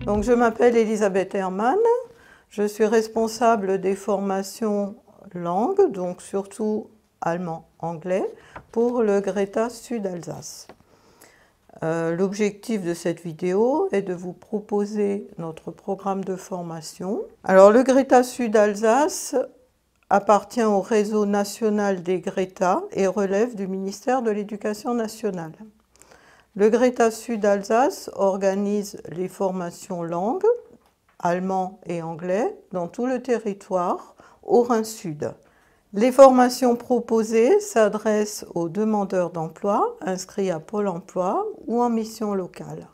Donc, je m'appelle Elisabeth Hermann, je suis responsable des formations langues, donc surtout allemand-anglais, pour le Greta Sud-Alsace. L'objectif de cette vidéo est de vous proposer notre programme de formation. Alors, le Greta Sud-Alsace appartient au réseau national des Greta et relève du ministère de l'Éducation nationale. Le Greta Sud-Alsace organise les formations langues, allemand et anglais, dans tout le territoire, au Rhin-Sud. Les formations proposées s'adressent aux demandeurs d'emploi inscrits à Pôle emploi ou en mission locale.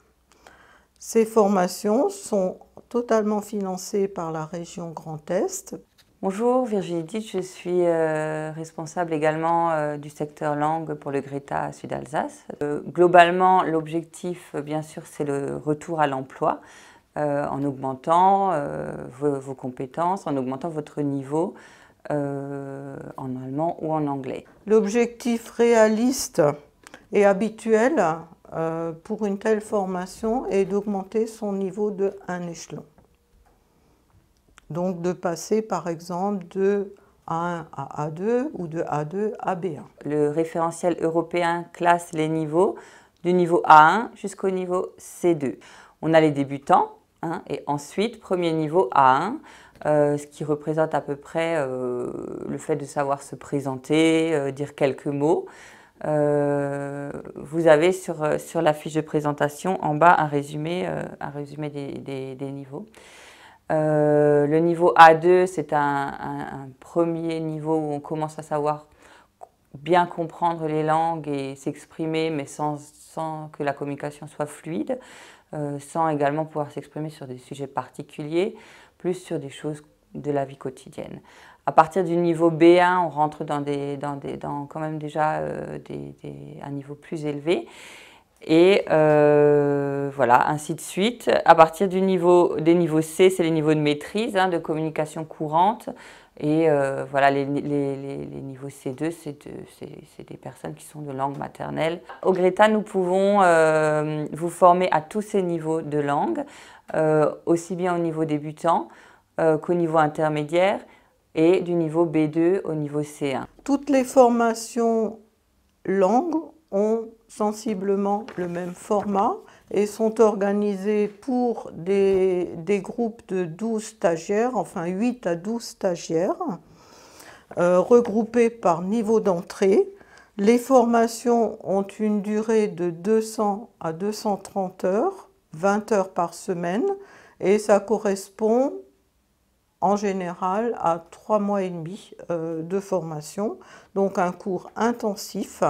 Ces formations sont totalement financées par la région Grand Est. Bonjour, Virginie Ditsch, je suis responsable également du secteur langue pour le Greta Sud-Alsace. Globalement, l'objectif, bien sûr, c'est le retour à l'emploi en augmentant vos compétences, en augmentant votre niveau en allemand ou en anglais. L'objectif réaliste et habituel pour une telle formation est d'augmenter son niveau de un échelon. Donc de passer par exemple de A1 à A2 ou de A2 à B1. Le référentiel européen classe les niveaux du niveau A1 jusqu'au niveau C2. On a les débutants et ensuite premier niveau A1, ce qui représente à peu près le fait de savoir se présenter, dire quelques mots. Vous avez sur la fiche de présentation en bas un résumé des niveaux. Le niveau A2, c'est un premier niveau où on commence à savoir bien comprendre les langues et s'exprimer, mais sans que la communication soit fluide, sans également pouvoir s'exprimer sur des sujets particuliers, plus sur des choses de la vie quotidienne. À partir du niveau B1, on rentre dans quand même déjà un niveau plus élevé. Et voilà, ainsi de suite. À partir des niveaux C, c'est les niveaux de maîtrise, de communication courante. Et voilà, les niveaux C2, c'est des personnes qui sont de langue maternelle. Au Greta, nous pouvons vous former à tous ces niveaux de langue, aussi bien au niveau débutant qu'au niveau intermédiaire et du niveau B2 au niveau C1. Toutes les formations langues ont sensiblement le même format et sont organisées pour des groupes de 12 stagiaires, enfin 8 à 12 stagiaires, regroupés par niveau d'entrée. Les formations ont une durée de 200 à 230 heures, 20 heures par semaine, et ça correspond en général à 3 mois et demi de formation, donc un cours intensif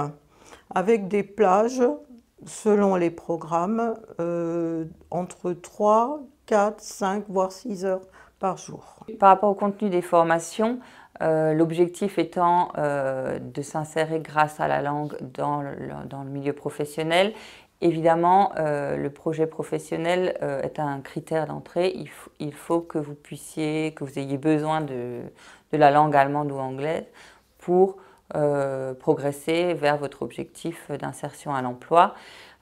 avec des plages, selon les programmes, entre 3, 4, 5, voire 6 heures par jour. Par rapport au contenu des formations, l'objectif étant de s'insérer grâce à la langue dans le milieu professionnel. Évidemment, le projet professionnel est un critère d'entrée. Il faut que vous ayez besoin de la langue allemande ou anglaise pour progresser vers votre objectif d'insertion à l'emploi.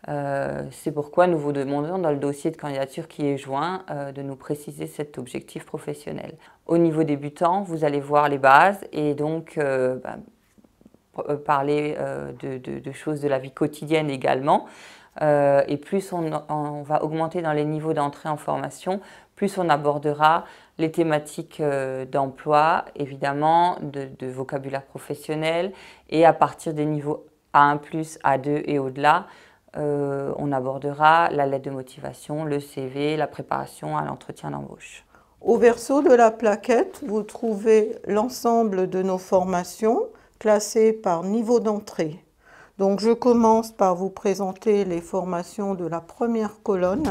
C'est pourquoi nous vous demandons dans le dossier de candidature qui est joint de nous préciser cet objectif professionnel. Au niveau débutant, vous allez voir les bases et donc parler de choses de la vie quotidienne également. Et plus on va augmenter dans les niveaux d'entrée en formation, plus on abordera les thématiques d'emploi, évidemment, de vocabulaire professionnel. Et à partir des niveaux A1+, A2 et au-delà, on abordera la lettre de motivation, le CV, la préparation à l'entretien d'embauche. Au verso de la plaquette, vous trouvez l'ensemble de nos formations classées par niveau d'entrée. Donc je commence par vous présenter les formations de la première colonne.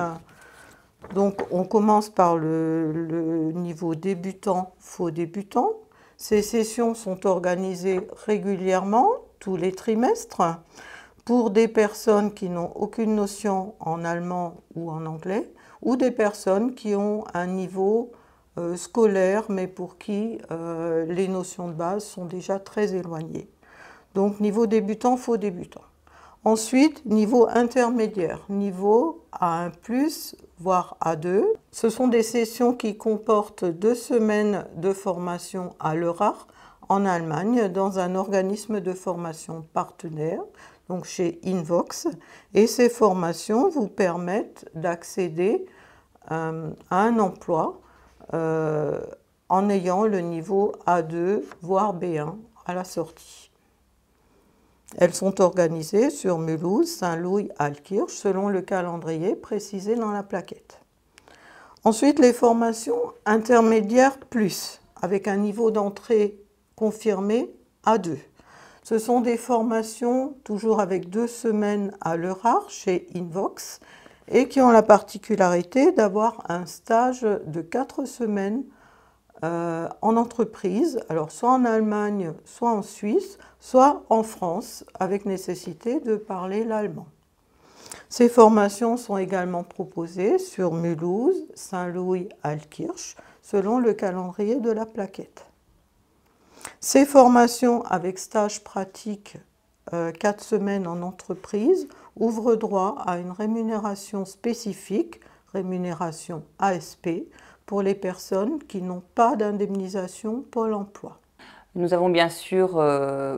Donc on commence par le niveau débutant, faux débutant. Ces sessions sont organisées régulièrement, tous les trimestres, pour des personnes qui n'ont aucune notion en allemand ou en anglais, ou des personnes qui ont un niveau scolaires, mais pour qui les notions de base sont déjà très éloignées. Donc niveau débutant, faux débutant. Ensuite, niveau intermédiaire, niveau A1+, voire A2. Ce sont des sessions qui comportent 2 semaines de formation à l'EURAR en Allemagne dans un organisme de formation partenaire, donc chez Invox. Et ces formations vous permettent d'accéder à un emploi en ayant le niveau A2, voire B1 à la sortie. Elles sont organisées sur Mulhouse, Saint-Louis, Altkirch, selon le calendrier précisé dans la plaquette. Ensuite, les formations intermédiaires plus, avec un niveau d'entrée confirmé A2. Ce sont des formations toujours avec 2 semaines à l'EURAR chez Invox et qui ont la particularité d'avoir un stage de 4 semaines en entreprise, alors soit en Allemagne, soit en Suisse, soit en France, avec nécessité de parler l'allemand. Ces formations sont également proposées sur Mulhouse, Saint-Louis, Altkirch, selon le calendrier de la plaquette. Ces formations avec stage pratique 4 semaines en entreprise ouvrent droit à une rémunération spécifique, rémunération ASP, pour les personnes qui n'ont pas d'indemnisation Pôle emploi. Nous avons bien sûr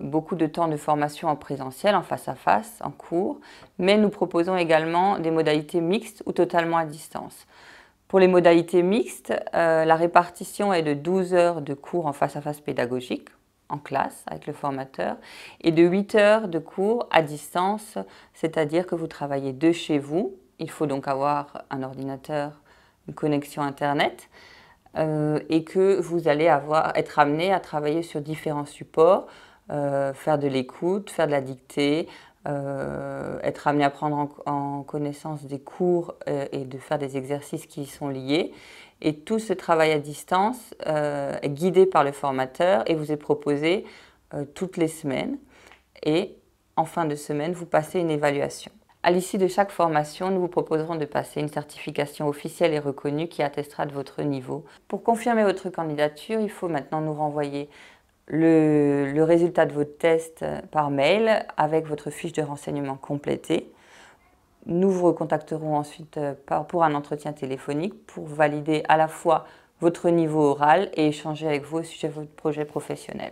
beaucoup de temps de formation en présentiel, en face à face, en cours, mais nous proposons également des modalités mixtes ou totalement à distance. Pour les modalités mixtes, la répartition est de 12 heures de cours en face à face pédagogique, en classe avec le formateur, et de 8 heures de cours à distance, c'est-à-dire que vous travaillez de chez vous. Il faut donc avoir un ordinateur, une connexion Internet, et que vous allez être amené à travailler sur différents supports, faire de l'écoute, faire de la dictée, être amené à prendre en connaissance des cours et de faire des exercices qui y sont liés. Et tout ce travail à distance est guidé par le formateur et vous est proposé toutes les semaines. Et en fin de semaine, vous passez une évaluation. À l'issue de chaque formation, nous vous proposerons de passer une certification officielle et reconnue qui attestera de votre niveau. Pour confirmer votre candidature, il faut maintenant nous renvoyer le résultat de votre test par mail avec votre fiche de renseignement complétée. Nous vous recontacterons ensuite pour un entretien téléphonique pour valider à la fois votre niveau oral et échanger avec vous au sujet de votre projet professionnel.